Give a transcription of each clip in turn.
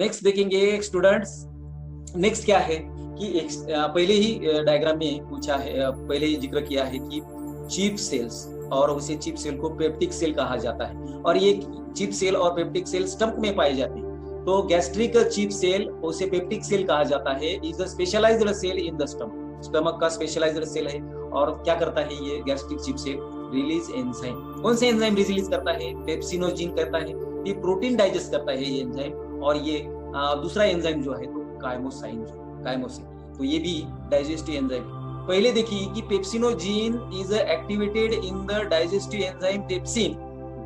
Next देखेंगे students, next क्या है कि पहले ही डायग्राम में पूछा है, पहले ही जिक्र किया है कि चीफ सेल्स, और उसे चीफ सेल को पेप्टिक सेल कहा जाता है, और ये चीफ सेल और पेप्टिक सेल स्टमक में पाए जाते हैं। तो गैस्ट्रिक चीफ सेल उसे पेप्टिक सेल कहा जाता है, is the specialised cell in the stomach, stomach का स्पेशलाइज्ड सेल है। और क्या करता है ये gastric chief cell? Release enzyme. कौन से एंजाइम रिलीज करता है? पेप्सिनोजिन करता है, ये प्रोटीन डाइजेस्ट करता है ये एंजाइम। और ये दूसरा एंजाइम जो है तो काइमोसाइन, तो ये भी डाइजेस्टिव एंजाइम है। पहले देखिए कि pepsinogen is activated in the digestive enzyme pepsin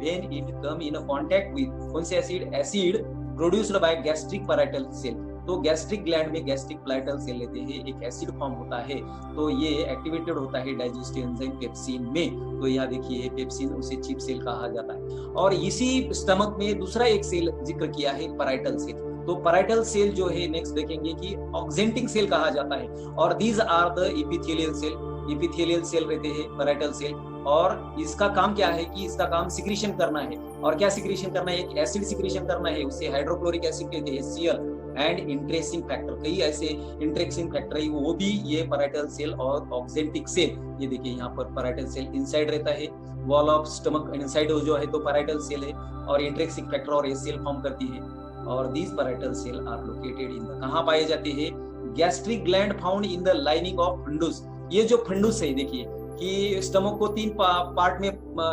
when it come in contact with कौन से acid produced by gastric parietal cell. तो गैस्ट्रिक ग्लैंड में गैस्ट्रिक पैराइटल सेल लेते हैं, एक एसिड फॉर्म होता है, तो ये एक्टिवेटेड होता है डाइजेस्टिव एंजाइम पेप्सिन में। तो यहाँ देखिए पेप्सिन उसे चीफ सेल कहा जाता है। और इसी स्टमक में दूसरा एक सेल जिक्र किया है पैराइटल सेल। तो पैराइटल सेल जो है नेक्स्ट देखेंगे कि ऑक्जेंटिंग सेल कहा जाता है, और these are the epithelial cell. Epithelial cell रहते हैं पैराइटल सेल, और इसका काम क्या है कि इसका काम सिक्रीशन करना है। और क्या सिक्रीशन करना है? एक एसिड सिक्रीशन करना है, उसे हाइड्रोक्लोरिक एसिड कहते हैं, HCl, एंड इंट्रेसिंग फैक्टर। कई ऐसे इंट्रेसिंग फैक्टर है, वो भी ये पैराइटल सेल और ऑक्जेंटिक सेल। ये देखिए यहाँ पर पैराइटल सेल इनसाइड रहता है, वॉल ऑफ स्टमक इनसाइड जो है तो पैराइटल सेल है, और इंट्रेसिंग फैक्टर और HCl फॉर्म करती है। और these parietal cell are located in the, कहाँ पाए जाते हैं? Gastric gland found in the lining of fundus. ये जो फंडुस है देखिए कि स्टमक को 3 पार्ट में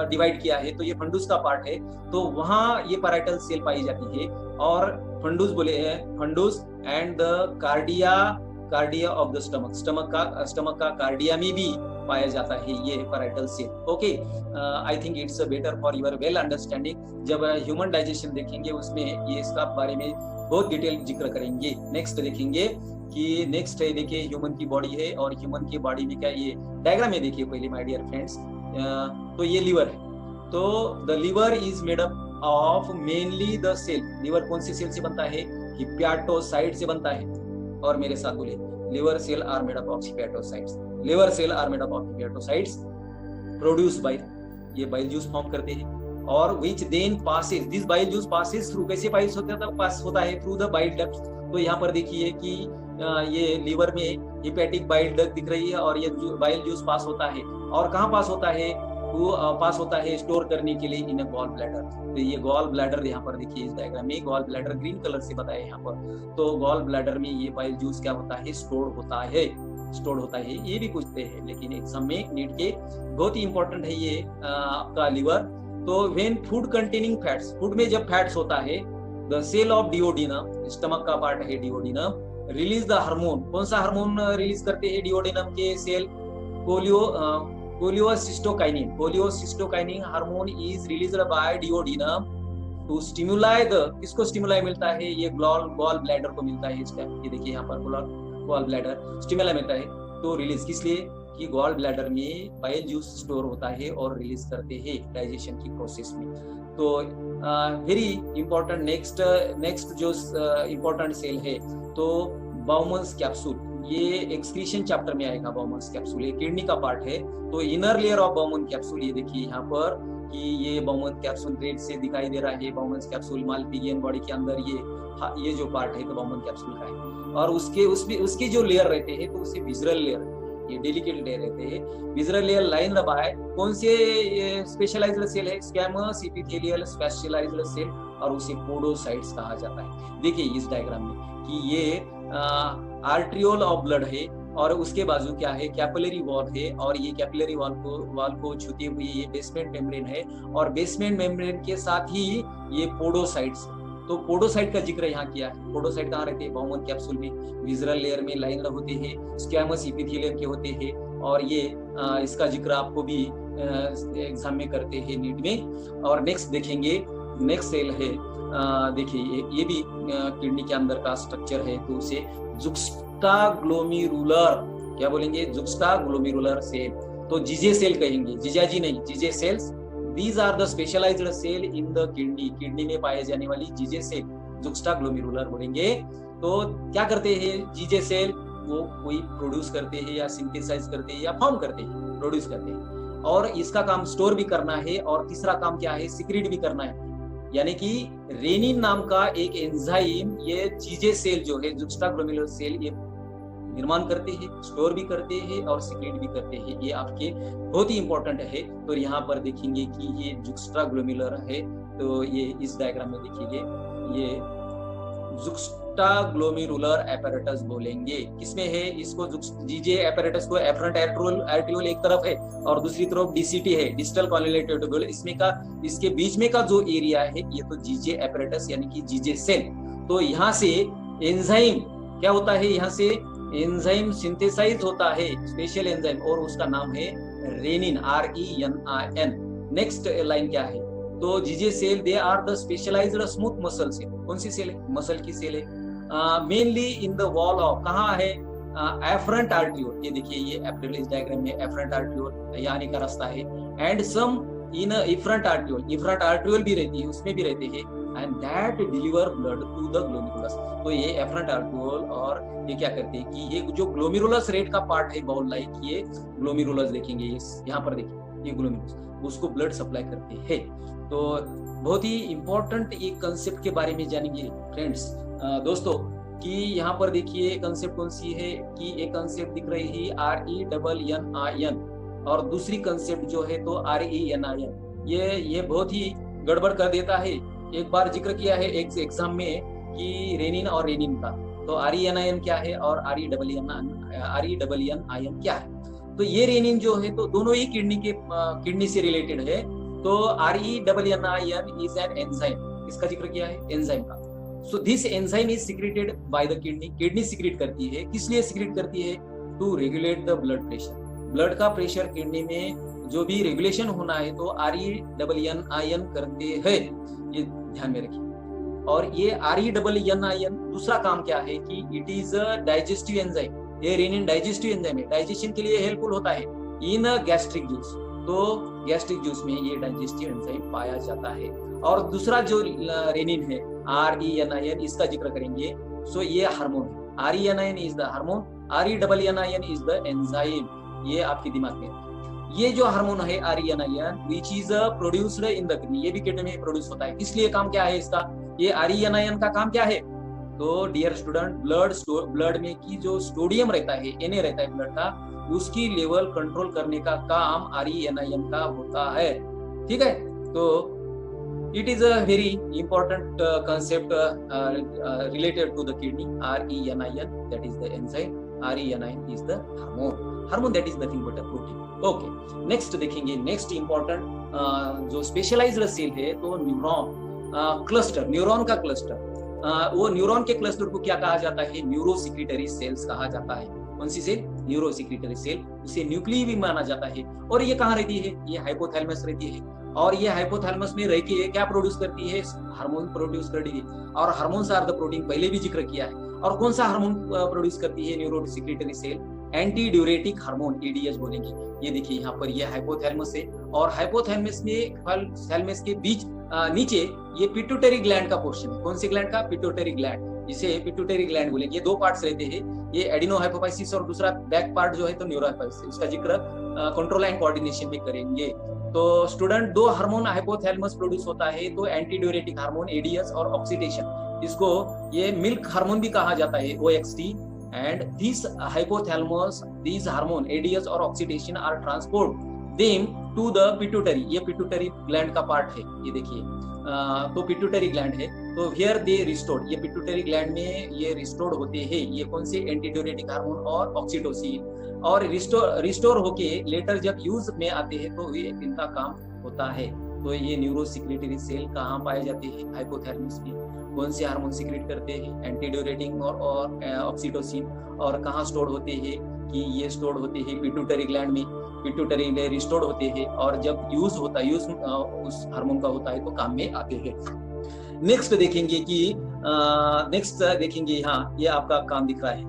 डिवाइड किया है, तो ये फंडुस का पार्ट है, तो वहां ये पैराइटल सेल पाई जाती है। और फंडुस बोले हैं, fundus and the cardia of the stomach, stomach का कार्डिया में भी पाया जाता है ये parietal cell. Okay, I think it's better for your well understanding. जब ह्यूमन डाइजेशन देखेंगे उसमें ये इसका बारे में बहुत डिटेल जिक्र करेंगे। नेक्स्ट देखेंगे कि नेक्स्ट है, देखिए ह्यूमन की बॉडी है, और ह्यूमन की बॉडी में क्या, ये डायग्राम में देखिए पहले माय डियर फ्रेंड्स। तो ये लीवर है, तो the liver is made up of mainly the cell. Liver कौन से सेल से बनता है? हिपैटोसाइट से बनता है। और मेरे साथ बोले, liver cell are made up of hepatocytes. Liver cell are made up of hepatocytes produce by, ये बाइल जूस फॉर्म करते हैं, और which then passes, this bile juice passes through, कैसे पास होता है? Through the bile duct. तो यहाँ पर देखिए कि ये लीवर में हिपैटिक बाइल डक्ट दिख रही है, और ये बाइल जूस पास होता है, और कहाँ पास होता है? वो पास होता है स्टोर करने के लिए इन गॉल ब्लैडर। तो ये गॉल ब्लैडर यहाँ पर देखिए इस डायग्राम में, गॉल ब्लैडर ग्रीन कलर से बताया यहाँ पर। तो गॉल ब्लैडर में ये बाइल जूस क्या होता है? स्टोर होता है। ये भी पूछते हैं लेकिन एग्जाम में नीट के, बहुत ही इंपॉर्टेंट है ये आपका लीवर। तो when food containing fats, food में जब फैट्स होता है, the cell of duodenum, stomach का पार्ट है डिओडिनम, रिलीज द हार्मोन। कौन सा हार्मोन रिलीज करते हैं डिओडिनम के cell? Cholecystokinin hormone is released by duodenum to stimulate the, किसको स्टिमुलाई मिलता है? ये गॉल ब्लैडर को मिलता है इस टाइम। ये देखिए यहाँ पर गॉल ब्लैडर स्टिमुलाई मिलता है, तो रिलीज किस लिए? कि गॉल ब्लैडर में बाइल जूस स्टोर होता है और रिलीज करते हैं डाइजेशन की प्रोसेस में। तो वेरी इंपॉर्टेंट नेक्स्ट जो इंपॉर्टेंट सेल है, तो बाउमन्स कैप्सूल, ये एक्सक्रीशन चैप्टर में आएगा। बाउमन्स कैप्सूल ये किडनी का पार्ट है, तो inner layer of Bowman capsule, ये देखिए यहाँ पर कि ये बाउमन कैप्सूल रेड से दिखाई दे रहा है। बाउमन कैप्सूल मालपीजियन बॉडी के अंदर ये जो पार्ट है तो बाउमन कैप्सूल का है, और उसके जो लेयर रहते हैं तो उसे विजरल लेयर, ये डेलिकेट लेयर रहते हैं। विजरल लेयर लाइन बाय कौन से स्पेशलाइज्ड सेल है? स्क्वैमस एपिथेलियल स्पेशलाइज्ड सेल, और उसे पोडोसाइट्स कहा जाता है। देखिए इस डायग्राम में कि ये आर्ट्रियोल ऑफ ब्लड है, और उसके बाजू क्या है? कैपिलरी वॉल है, और ये कैपिलरी वॉल को छूते हुए ये बेसमेंट मेम्ब्रेन है, और बेसमेंट मेम्ब्रेन के साथ ही ये पोडोसाइट्स। तो पोडोसाइट का जिक्र यहाँ किया है। पोडोसाइट कहाँ रहते हैं? बाउमन कैप्सूल में, विजरल लेयर में लाइन होते हैं, स्क्वैमस एपिथेलियम के होते हैं, और ये इसका जिक्र आपको भी एग्जाम में करते हैं नीट में। और नेक्स्ट देखेंगे, नेक्स्ट सेल है, देखिए ये भी किडनी के अंदर का स्ट्रक्चर है, तो उसे जुक्स्टाग्लोमेरुलर, क्या बोलेंगे? Juxtaglomerular cell. तो जीजे सेल कहेंगे, जीजाजी नहीं, JG cells. These are the specialized cell in the kidney, kidney में पाए जाने वाली जीजे सेल जुक्स्टाग्लोमेरुलर बोलेंगे। तो क्या करते हैं जीजे सेल? वो कोई प्रोड्यूस करते हैं या सिंथेसाइज करते हैं या फॉर्म करते हैं, प्रोड्यूस करते हैं, और इसका काम स्टोर भी करना है, और तीसरा काम क्या है? सिक्रीट भी करना है। यानी कि रेनिन नाम का एक एंजाइम ये जीजे सेल जो है, जुक्स्टाग्लोमेरुलर सेल, ये निर्माण करते हैं, स्टोर भी करते हैं और सिक्रेट भी करते हैं। ये आपके बहुत ही इंपॉर्टेंट है। तो यहाँ पर देखेंगे कि ये जुक्स्टाग्लोमेरुलर है, तो ये इस डायग्राम में देखिए ये जुक्स्टाग्लोमेरुलर एपेरेटस बोलेंगे। किसमें है इसको? जीजे एपेरेटस को एफरंट आर्टियोल एक तरफ है और दूसरी तरफ डीसीटी है, डिस्टल कॉन्जुलेटेड ट्यूब्यूल। इसमें का इसके बीच में का जो एरिया है ये तो जीजे एपेरेटस यानी कि जीजे सेल। तो यहाँ से एंजाइम क्या होता है? यहाँ से एंजाइम सिंथेसाइज होता है, स्पेशल एंजाइम, और उसका नाम है रेनिन, RENIN। नेक्स्ट लाइन क्या है? तो JG cell they are the specialized smooth muscle cell. कौन सी सेल है? मसल की सेल है। Mainly in the wall of, कहाँ है? Afferent arteriole. ये देखिए ये एप्रिल डायग्राम में एफरंट आर्टियोल यानी का रास्ता है। And some in efferent arteriole, efferent arteriole भी रहती है, उसमें भी रहते हैं। And that deliver blood to the glomerulus. तो ये एफरंट आर्टियोल और ये क्या करते हैं कि ये जो ग्लोमेरुलस रेट का पार्ट है बाउल लाइक, ये ग्लोमेरुलस देखेंगे, यहाँ पर देखिए ये ग्लोमेरुलस, उसको ब्लड सप्लाई करते हैं। तो बहुत ही इंपॉर्टेंट एक कंसेप्ट के बारे में जानेंगे फ्रेंड्स, दोस्तों, कि यहाँ पर देखिए कंसेप्ट कौन सी है कि एक कंसेप्ट दिख रही है RENNIN और दूसरी कंसेप्ट जो है तो RENIN। ये बहुत ही गड़बड़ कर देता है। एक बार जिक्र किया है एक एग्जाम में कि रेनिन और रेनिन का, तो RENIN क्या है और RENNIN क्या है? तो ये रेनिन जो है तो दोनों ही किडनी से रिलेटेड है। तो RENNIN इज एन एंजाइम, इसका जिक्र किया है एंजाइम का। So this enzyme is secreted by the kidney. Kidney secrete करती है, किस लिए सिक्रेट करती है? To regulate the blood pressure. Blood का प्रेशर किडनी में जो भी रेगुलेशन होना है तो RENNIN करते हैं, ये ध्यान में रखिए। और ये RENNIN दूसरा काम क्या है कि it is a digestive enzyme. ये रेनिन डाइजेस्टिव एंजाइम है, डाइजेशन के लिए हेल्पफुल होता है इन गैस्ट्रिक जूस। तो गैस्ट्रिक जूस में ये डाइजेस्टिव एंजाइम पाया जाता है। और दूसरा जो रेनिन है RENIN, इसका जिक्र करेंगे। सो ये हार्मोन है, RENIN is the hormone, RENNIN is the enzyme. ये आपके दिमाग में, ये जो हार्मोन है RENIN which is produced in the kidney, ये भी किडनी में प्रोड्यूस होता है। इसलिए काम क्या है इसका? ये RENIN का काम क्या है? तो डियर स्टूडेंट, ब्लड में की जो सोडियम रहता है, Na रहता है ब्लड का, उसकी लेवल कंट्रोल करने का काम RENIN का होता है। ठीक है, तो it is a very important concept related to the kidney. RENIN, that is the enzyme. RENIN is the hormone that is nothing but a protein. Okay, next देखेंगे, next important जो स्पेशलाइज्ड सेल है तो neuron cluster, neuron का cluster. वो neuron के cluster को क्या कहा जाता है? न्यूरोसिक्रेटरी सेल्स कहा जाता है। कौन सी सेल? Neurosecretory cell. इसे न्यूक्लियस भी माना जाता है। और ये कहाँ रहती है? ये हाइपोथैलेमस रहती है। और ये हाइपोथैलेमस में रह के क्या प्रोड्यूस करती है? हार्मोन प्रोड्यूस करती है। और हार्मोन्स आर द प्रोटीन, पहले भी जिक्र किया है। और कौन सा हार्मोन प्रोड्यूस करती है neurosecretory cell? Anti diuretic hormone, ADH बोलेंगे। ये देखिए यहाँ पर ये हाइपोथैलेमस है और हाइपोथैलेमस में थैलेमस के बीच नीचे ये पिट्यूटरी ग्लैंड का पोर्शन है। कौन सी ग्लैंड का? पिट्यूटरी ग्लैंड, जिसे पिट्यूटरी ग्लैंड बोलेंगे। ये दो पार्ट्स रहते हैं, ये एडिनोहाइपोफाइसिस और दूसरा बैक पार्ट जो है तो न्यूरोहाइपोफाइसिस। उसका जिक्र कंट्रोल एंड कोऑर्डिनेशन में करेंगे। तो स्टूडेंट, दो हार्मोन हाइपोथैलेमस प्रोड्यूस होता है, तो एंटी ड्यूरेटिक हार्मोन ADH और ऑक्सीडेशन, इसको ये मिल्क हार्मोन भी कहा जाता है, OXT। And this hypothalamus, this hormone ADH और oxidation are transport them to the pituitary. ये पिट्यूटरी ग्लैंड का पार्ट है, ये देखिए। तो पिट्यूटरी ग्लैंड है, तो हियर दे रिस्टोर्ड, ये पिट्यूटरी ग्लैंड में ये रिस्टोर्ड होते हैं। ये कौन से? एंटी ड्यूरेटिक हार्मोन और ऑक्सीटोसिन। और रिस्टोर होके लेटर जब यूज में आते हैं तो ये इनका काम होता है। तो ये न्यूरोसिक्रेटरी सेल कहाँ पाए जाते हैं? हाइपोथैलेमस में। कौन से हार्मोन सिक्रेट करते हैं? एंटी ड्यूरेटिक और ऑक्सीटोसिन। और कहाँ स्टोर होते हैं? कि ये स्टोर होते हैं पिट्यूटरी ग्लैंड में। पिट्यूटरी में रिस्टोर होते हैं और जब यूज होता है, यूज उस हार्मोन का होता है तो काम में आते हैं। नेक्स्ट देखेंगे कि यहाँ ये आपका काम दिख रहा है,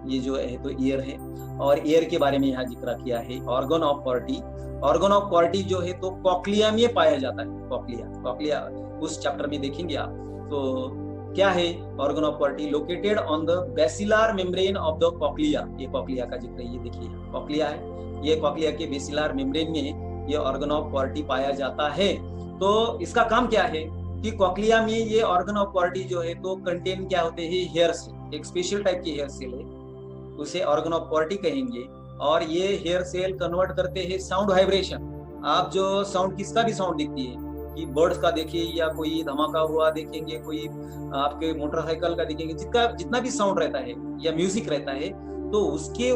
ये जो है तो ईयर है और ईयर के बारे में यहाँ जिक्र किया है। Organ of Corti, organ of Corti जो है तो कॉक्लिया में पाया जाता है। कॉक्लिया उस चैप्टर में देखेंगे आप। तो क्या है organ of Corti? Located on the basilar membrane of the cochlea. ये कॉक्लिया का जिक्र है, ये देखिए कॉक्लिया है। ये कॉक्लिया के बेसिलर मेम्ब्रेन में ये ऑर्गन ऑफ क्वार्टी पाया जाता है। तो इसका काम क्या है? कि कॉकलिया में ये ऑर्गन ऑफ पॉवर्टी जो है तो कंटेन क्या होते हैं, हेयर सेल, एक स्पेशल टाइप की हेयर सेल है, उसे ऑर्गन ऑफ पॉवर्टी कहेंगे। और ये हेयर सेल कन्वर्ट करते हैं साउंड वाइब्रेशन। आप जो साउंड, किसका भी साउंड दिखती है, कि बर्ड्स का देखिए या कोई धमाका हुआ देखेंगे, कोई आपके मोटरसाइकिल का देखेंगे, जितना भी साउंड रहता है या म्यूजिक रहता है, तो उसके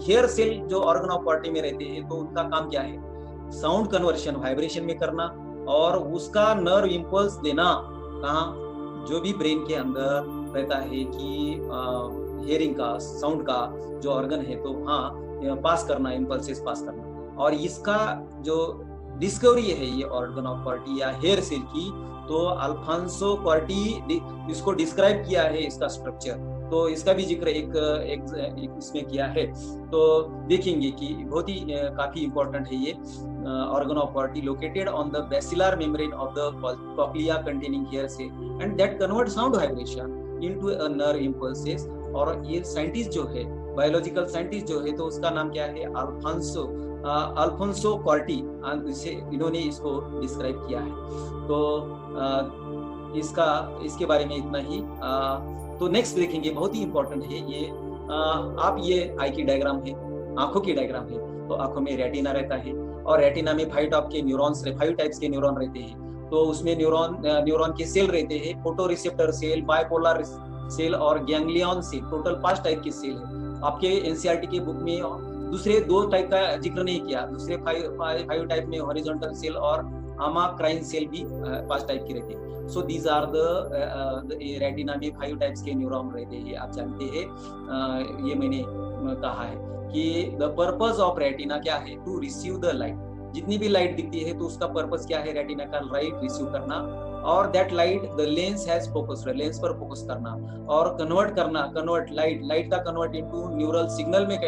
हेयर सेल जो ऑर्गन ऑफ पॉवर्टी में रहते हैं, तो उनका काम क्या है, साउंड कन्वर्शन वाइब्रेशन में करना और उसका नर्व इम्पल्स देना। कहाँ, जो भी ब्रेन के अंदर रहता है कि हियरिंग का, साउंड का जो ऑर्गन है, तो हाँ पास करना, इम्पल्सेस पास करना। और इसका जो डिस्कवरी है ये ऑर्गन ऑफ पॉवर्टी या हेयर सेल की, तो अल्फांसो क्वार्टी इसको डिस्क्राइब किया है, इसका स्ट्रक्चर। तो इसका भी जिक्र एक इसमें किया है। तो देखेंगे कि बहुत ही काफी इंपॉर्टेंट है ये organ of poverty, located on the basilar membrane of the cochlea containing hair cell and that convert sound vibration into a nerve impulses. और ये साइंटिस्ट जो है, बायोलॉजिकल साइंटिस्ट जो है, तो उसका नाम क्या है, अल्फोंसो क्वार्टी, इन्होंने इसको डिस्क्राइब किया है। तो इसके बारे में इतना ही। तो नेक्स्ट देखेंगे, बहुत ही इंपॉर्टेंट है ये। आप ये आई की डायग्राम है, आंखों की डायग्राम है। तो आंखों में रेटिना रहता है और रेटिना में 5 टाइप्स के न्यूरॉन रहते हैं। तो उसमें न्यूरॉन के सेल रहते हैं, photo receptor cell, bipolar cell और गैंग्लियन सेल। टोटल 5 टाइप के सेल है। आपके एनसीईआरटी के बुक में दूसरे 2 टाइप का जिक्र नहीं किया, दूसरे 5 टाइप में हॉरिजॉन्टल सेल और अमाक्राइन सेल भी 5 टाइप की रहते हैं। So these are the retina में 5 टाइप्स के न्यूरॉन रहते हैं, आप जानते हैं। ये मैंने कहा है कि द पर्पस ऑफ रेटिना क्या है, टू रिसीव द लाइट। जितनी भी लाइट दिखती है तो उसका पर्पस क्या है, रेटिना का लाइट रिसीव करना, और that light the lens has focus, lens पर फोकस करना और कन्वर्ट लाइट का कन्वर्ट इनटू न्यूरल सिग्नल में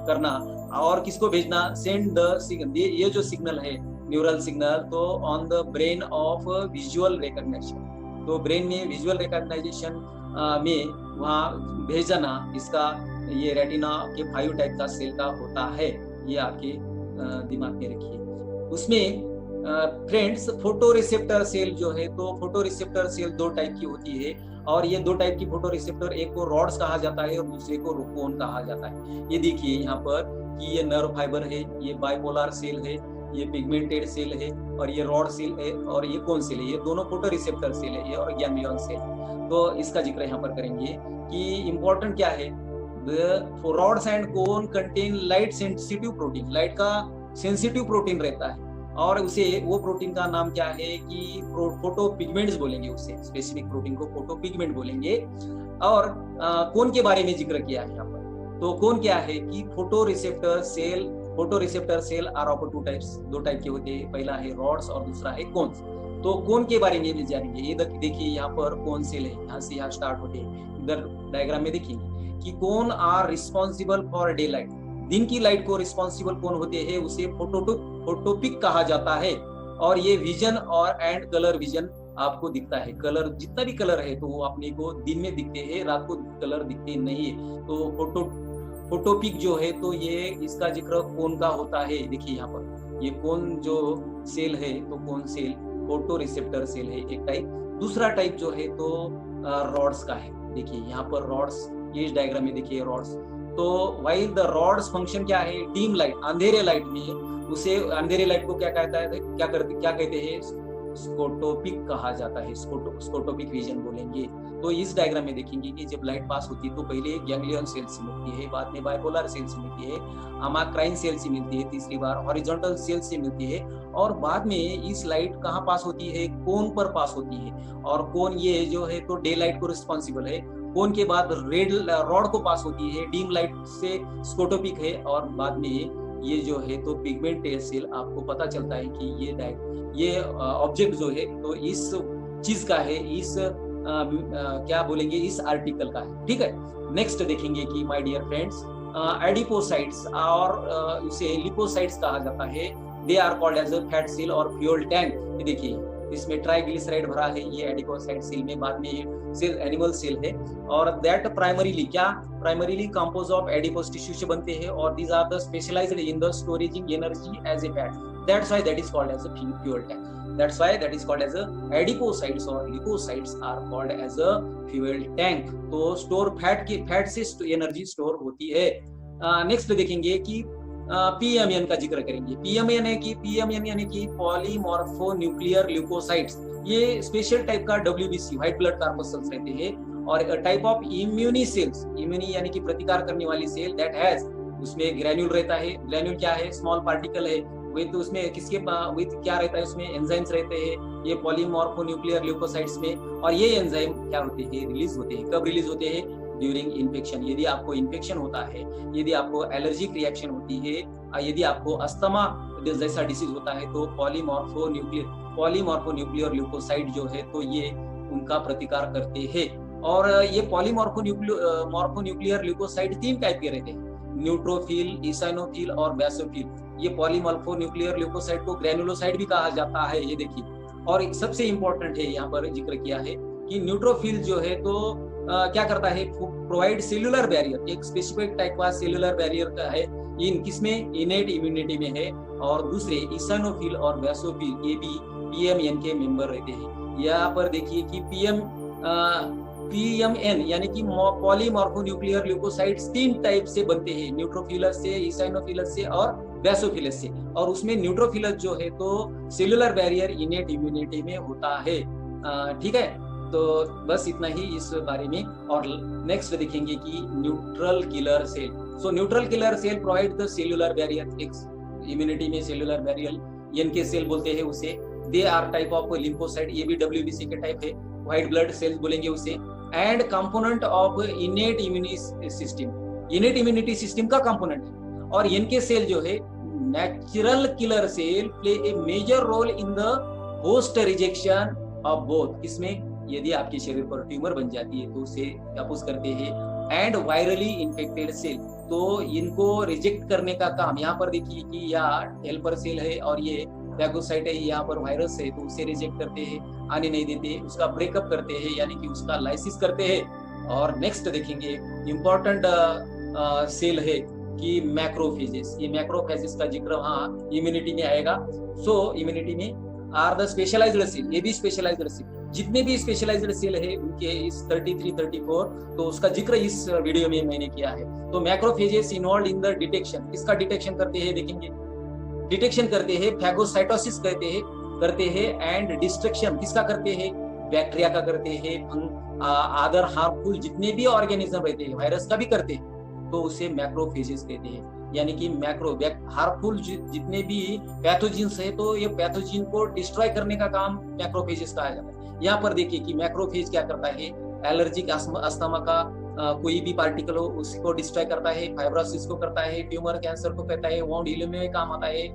करना और किसको भेजना, सेंड द सिग्नल, ये जो सिग्नल है न्यूरल सिग्नल, तो on the brain of visual recognition. तो ब्रेन में विजुअल रिकॉग्नाइजेशन में वहाँ भेजना, इसका ये रेटिना के 5 टाइप का सेल का होता है। ये आपके दिमाग में रखिए। उसमें फ्रेंड्स फोटो रिसेप्टर सेल जो है, तो फोटो रिसेप्टर सेल 2 टाइप की होती है और ये 2 टाइप की फोटो रिसेप्टर, एक को रॉड्स कहा जाता है और दूसरे को कोन कहा जाता है। ये देखिए यहाँ पर कि ये नर्व फाइबर है, ये बाइपोलर सेल है, ये पिगमेंटेड सेल है और ये रॉड सेल है और ये कोन सेल है। ये दोनों फोटो रिसेप्टर सेल है, ये और गैंग्लियन सेल। तो इसका जिक्र यहाँ पर करेंगे कि इंपॉर्टेंट क्या है, the rods and cone contain light sensitive protein, light का सेंसिटिव प्रोटीन रहता है और उसे, वो प्रोटीन का नाम क्या है कि फोटो पिगमेंट्स बोलेंगे, उसे स्पेसिफिक प्रोटीन को फोटो पिगमेंट बोलेंगे। और कोन के बारे में जिक्र किया है यहाँ पर। तो कोन क्या है कि photo receptor cell are of 2 types, 2 type के होते हैं, पहला है रॉड्स और दूसरा है कोन्स। तो कोन के बारे में भी जानेंगे। ये देखिए यहाँ पर कोन सेल है, यहाँ से यहाँ स्टार्ट होते हैं। इधर डायग्राम में देखिए कि cone are responsible for daylight, दिन की लाइट को रिस्पॉन्सिबल कौन होते हैं, उसे फोटोपिक कहा जाता है। और ये विजन और एंड कलर विजन आपको दिखता है, कलर जितना भी कलर है तो वो अपने को दिन में दिखते हैं, रात को कलर दिखते नहीं है। तो फोटोपिक जो है, तो ये इसका जिक्र कोन का होता है। देखिए यहाँ पर ये कोन जो सेल है, तो cone cell photo receptor cell है एक टाइप। दूसरा टाइप जो है तो रॉड्स का है। देखिए यहाँ पर रॉड्स, ये डायग्राम में देखिए रॉड्स। तो वाइल द रॉड्स फंक्शन क्या है, डीम लाइट, अंधेरे लाइट में, उसे अंधेरे लाइट को क्या कहता है, क्या कहते हैं, स्कोटोपिक कहा जाता है, स्कोटोपिक विजन बोलेंगे। तो इस डायग्राम में देखेंगे कि जब लाइट पास होती है तो पहले गैंग्लियन सेल से मिलती है, बाद में बाइपोलर सेल से मिलती है, अमाक्राइन सेल से मिलती है, तीसरी बार हॉरिजॉन्टल सेल से मिलती है और बाद में इस लाइट कहाँ पास होती है, कोन पर पास होती है। और कोन ये जो है तो डे लाइट को रिस्पॉन्सिबल है। कोन के बाद रेड रॉड को पास होती है, डीम लाइट से स्कोटोपिक है और बाद में ये जो है तो पिगमेंटेड सेल। आपको पता चलता है कि ये ऑब्जेक्ट जो है तो इस चीज का है, इस क्या बोलेंगे, इस आर्टिकल का है। ठीक है, नेक्स्ट देखेंगे कि माय डियर फ्रेंड्स, एडिपोसाइट्स और उसे लिपोसाइट्स कहा जाता है। They are called as a fat cell और फ्यूल टैंक। देखिए इसमें ट्राइग्लिसराइड भरा है, ये एडिपोसाइट सेल में, बाद में ये सेल एनिमल सेल है और that primarily compose of adipose tissue से बनते हैं और these are the specialized in the storaging energy as a fat, that's why that is called as a fuel tank. That's why that is called as a adipocytes और lipocytes are called as a fuel tank. तो store fat से energy store होती है। Next देखेंगे कि PMN का जिक्र करेंगे। पीएमएन यानी कि पॉलीमॉर्फो न्यूक्लियर ल्यूकोसाइट्स। ये स्पेशल टाइप का डब्ल्यूबीसी व्हाइट ब्लड कॉर्पस्कल्स रहते हैं और type of immune cells, immune यानी कि प्रतिकार करने वाली सेल दैट हैज, उसमें ग्रैन्यूल रहता है। ग्रैन्यूल क्या है? स्मॉल पार्टिकल है। विद उसमें विद क्या रहता है? उसमें एंजाइम्स रहते हैं ये पॉलीमॉर्फो न्यूक्लियर ल्यूकोसाइट्स में। और ये एंजाइम क्या होते हैं? रिलीज होते हैं। कब रिलीज होते हैं? During infection. यदि आपको इन्फेक्शन होता है, यदि आपको एलर्जिक रिएक्शन होती है, यदि आपको अस्थमा जैसा डिसीज होता है, तो पॉलीमॉर्फो न्यूक्लियर ल्यूकोसाइट जो है तो ये उनका प्रतिकार करते हैं। और ये पॉलीमॉर्फो न्यूक्लियर ल्यूकोसाइट 3 टाइप के रहते हैं, न्यूट्रोफिल, इसाइनोफिल और बेसोफिल। ये पॉलीमॉर्फो न्यूक्लियर ल्यूकोसाइट को ग्रैनुलोसाइट भी कहा जाता है, ये देखिए। और सबसे इंपॉर्टेंट है, यहाँ पर जिक्र किया है कि न्यूट्रोफिल जो है तो क्या करता है? प्रोवाइड सेल्यूलर बैरियर, एक स्पेसिफिक टाइप का सेल्यूलर बैरियर का है। इन किसमें? इनेट इम्यूनिटी में है। और दूसरे इसाइनोफिल और बेसोफिल ये भी पीएमएन के मेंबर रहते हैं। यहाँ पर देखिए कि पीएमएन यानी कि पॉलीमॉर्फो न्यूक्लियर ल्यूकोसाइट्स 3 टाइप से बनते हैं, न्यूट्रोफिलस से, इसाइनोफिलस से और बेसोफिलस से। और उसमें न्यूट्रोफिलस जो है तो सेल्यूलर बैरियर इनेट इम्यूनिटी में होता है। ठीक है, तो बस इतना ही इस बारे में। और नेक्स्ट देखेंगे कि neutral killer cell. So neutral killer cell provide the cellular barrier, immunity में सेल्यूलर बैरियर एनके सेल बोलते हैं उसे। They are type of lymphocyte, ये भी डब्ल्यूबीसी के टाइप है, व्हाइट ब्लड सेल्स बोलेंगे उसे। And component of innate immunity system, innate immunity system का कंपोनेंट है। और एनके सेल जो है natural killer cell play a major role in the host rejection of both. इसमें यदि आपके शरीर पर ट्यूमर बन जाती है तो उसे अपोज करते हैं। एंड वायरली इन्फेक्टेड सेल, तो इनको रिजेक्ट करने का काम, यहाँ पर देखिए कि यह हेल्पर सेल है और ये फैगोसाइट है, यहाँ पर वायरस है तो उसे रिजेक्ट करते हैं, आने नहीं देते, उसका ब्रेकअप करते हैं यानी कि उसका लाइसिस करते हैं। और नेक्स्ट देखेंगे इंपॉर्टेंट सेल है कि मैक्रोफेजेस। ये मैक्रोफेजेस का जिक्र वहाँ इम्यूनिटी में आएगा। सो इम्यूनिटी में आर द स्पेशलाइज्ड सेल, ये भी स्पेशलाइज्ड सेल। जितने भी स्पेशलाइज्ड सेल है उनके इस 33, 34 तो उसका जिक्र इस वीडियो में मैंने किया है। तो macrophages involve in the detection, किसका डिटेक्शन करते हैं? देखेंगे डिटेक्शन करते हैं, फैगोसाइटोसिस करते हैं। एंड डिस्ट्रक्शन किसका करते हैं? बैक्टीरिया का करते हैं। अदर हार्मफुल जितने भी ऑर्गेनिज्म रहते हैं, वायरस का भी करते हैं, तो उसे मैक्रोफेजेस कहते हैं। यानी कि हार्मफुल जितने भी पैथोजिन्स है तो ये पैथोजिन को डिस्ट्रॉय करने का काम मैक्रोफेजेस कहा जाता है। यहाँ पर देखिए कि मैक्रोफेज क्या करता है? एलर्जिक अस्थमा का कोई भी पार्टिकल हो उसको डिस्ट्रॉय करता है, फाइब्रोसिस को करता है, ट्यूमर कैंसर को करता है, वाउंड हीलिंग में काम आता है।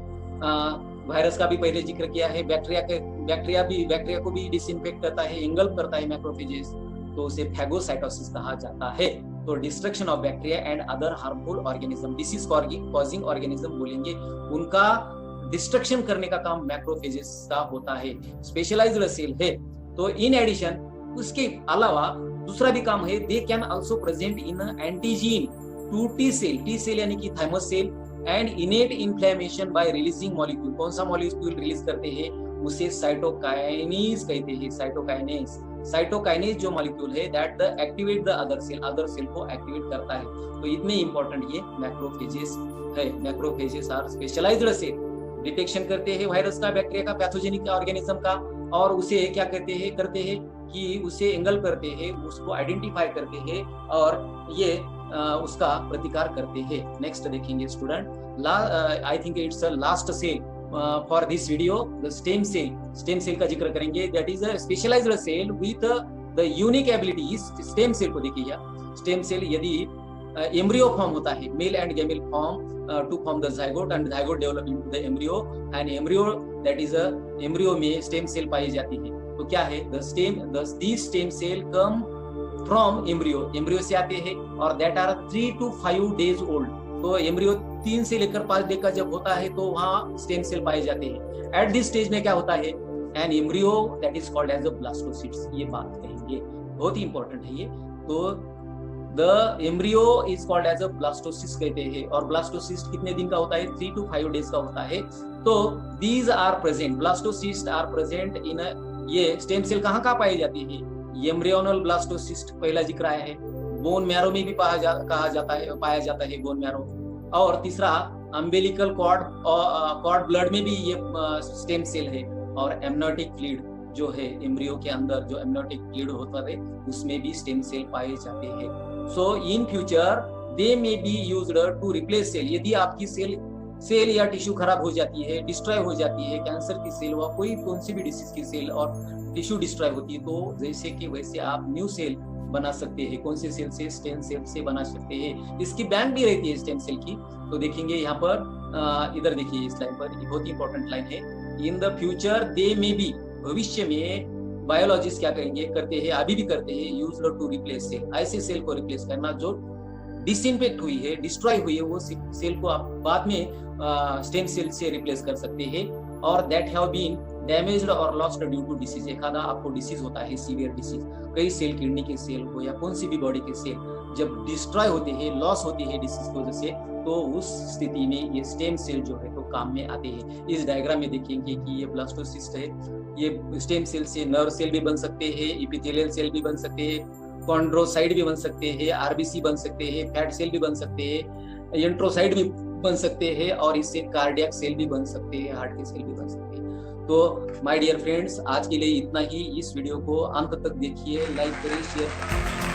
वायरस का भी पहले जिक्र किया है। बैक्टीरिया को भी डिसइंफेक्ट करता है, इंगल्फ करता है मैक्रोफेजेस, तो उसे फैगोसाइटोसिस कहा जाता है। तो destruction of bacteria and other harmful organism, disease causing organism बोलेंगे, उनका डिस्ट्रक्शन करने का काम मैक्रोफेजेस का होता है। स्पेशलाइज्ड सेल है। तो इन एडिशन उसके अलावा दूसरा भी काम है, they can also present in antigen to T cell यानी कि thymus cell and innate inflammation by releasing molecule. कौन सा मॉलिक्यूल रिलीज करते हैं? उसे साइटोकाइनेज कहते हैं। साइटोकाइनेज जो मॉलिक्यूल है that activate the other cell को एक्टिवेट करता है। तो इतने इंपॉर्टेंट ये मैक्रोफेजेस है। Macrophages are specialised cell, detection करते हैं वायरस का, बैक्टीरिया का, पैथोजेनिक ऑर्गेनिज्म का, और उसे क्या करते हैं कि उसे एंगल करते हैं, उसको आइडेंटिफाई करते हैं और ये उसका प्रतिकार करते हैं। नेक्स्ट देखेंगे student, I think it's last cell for this video, the stem cell का जिक्र करेंगे। That is a specialised cell with the unique ability. Stem cell को देखिए, स्टेम सेल यदि एम्ब्रियो फॉर्म होता है, male and female form to form the zygote and zygote develop into the embryo and embryo that is embryo में stem cell पाई जाती है। तो क्या है? these stem cell come from embryo से आते हैं और that are 3 to 5 days old। तो एम्ब्रियो 3 से लेकर 5 डे का जब होता है तो वहाँ स्टेम सेल पाए जाते हैं। एट दिस स्टेज में क्या होता है? An embryo that is called as a blastocyst. ये बात कहेंगे, बहुत ही इंपॉर्टेंट है ये। तो the embryo is called as a blastocyst कहते हैं। और ब्लास्टोसिस्ट कितने दिन का होता है? 3 to 5 days का होता है। तो these are present, blastocyst are present in, ये स्टेम सेल कहाँ कहाँ पाई जाती है? एम्ब्रियोनल ब्लास्टोसिस्ट पहला जिक्र आया है, बोन मैरो में भी पाया जाता है बोन मैरो। और तीसरा अम्बिलिकल कॉर्ड ब्लड में भी ये स्टेम सेल है। और एमनियोटिक फ्लूइड जो है एम्ब्रियो के अंदर, जो एमनियोटिक फ्लूइड होता है उसमें भी स्टेम सेल पाए जाते हैं। So in future they may be used to replace cell. यदि आपकी सेल या टिश्यू खराब हो जाती है, डिस्ट्रॉय हो जाती है, कैंसर की सेल व कोई कौन सी भी डिसीज की सेल और टिश्यू डिस्ट्रॉय होती है, तो जैसे कि वैसे आप न्यू सेल बना सकते हैं। कौन से सेल से? स्टेम सेल से बना सकते हैं। इसकी बैंक भी रहती है स्टेम सेल की। तो देखेंगे यहाँ पर, इधर देखिए इस लाइन पर, बहुत ही इंपॉर्टेंट लाइन है। In the future they may B, भविष्य में बायोलॉजिस्ट क्या करेंगे, करते हैं, अभी भी करते हैं, यूज टू रिप्लेस सेल। ऐसे सेल को रिप्लेस करना जो डिसइंफेक्ट हुई है, डिस्ट्रॉय हुई है, वो सेल को आप बाद में स्टेम सेल से रिप्लेस कर सकते हैं। और दैट हैव बीन डैमेज्ड और लॉस्ट ड्यू टू डिसीज। एक आधा आपको डिसीज होता है, सीवियर डिसीज, कई सेल, किडनी के सेल हो या कौन सी भी बॉडी के सेल जब डिस्ट्रॉय होते हैं, लॉस होती है डिसीज की वजह से, तो उस स्थिति में ये स्टेम सेल जो है तो काम में आते हैं। इस डायग्राम में देखेंगे कि ये ब्लास्टोसिस्ट है, ये स्टेम सेल से नर्व सेल भी बन सकते हैं, एपिथेलियल सेल भी बन सकते हैं, कॉन्ड्रोसाइट भी बन सकते हैं, आरबीसी बन सकते हैं, फैट सेल भी बन सकते हैं, एंट्रोसाइट भी बन सकते हैं, और इससे कार्डियक सेल भी बन सकते हैं, हार्ट के सेल भी बन सकते हैं। तो माय डियर फ्रेंड्स, आज के लिए इतना ही। इस वीडियो को अंत तक देखिए, लाइक करें, शेयर करें।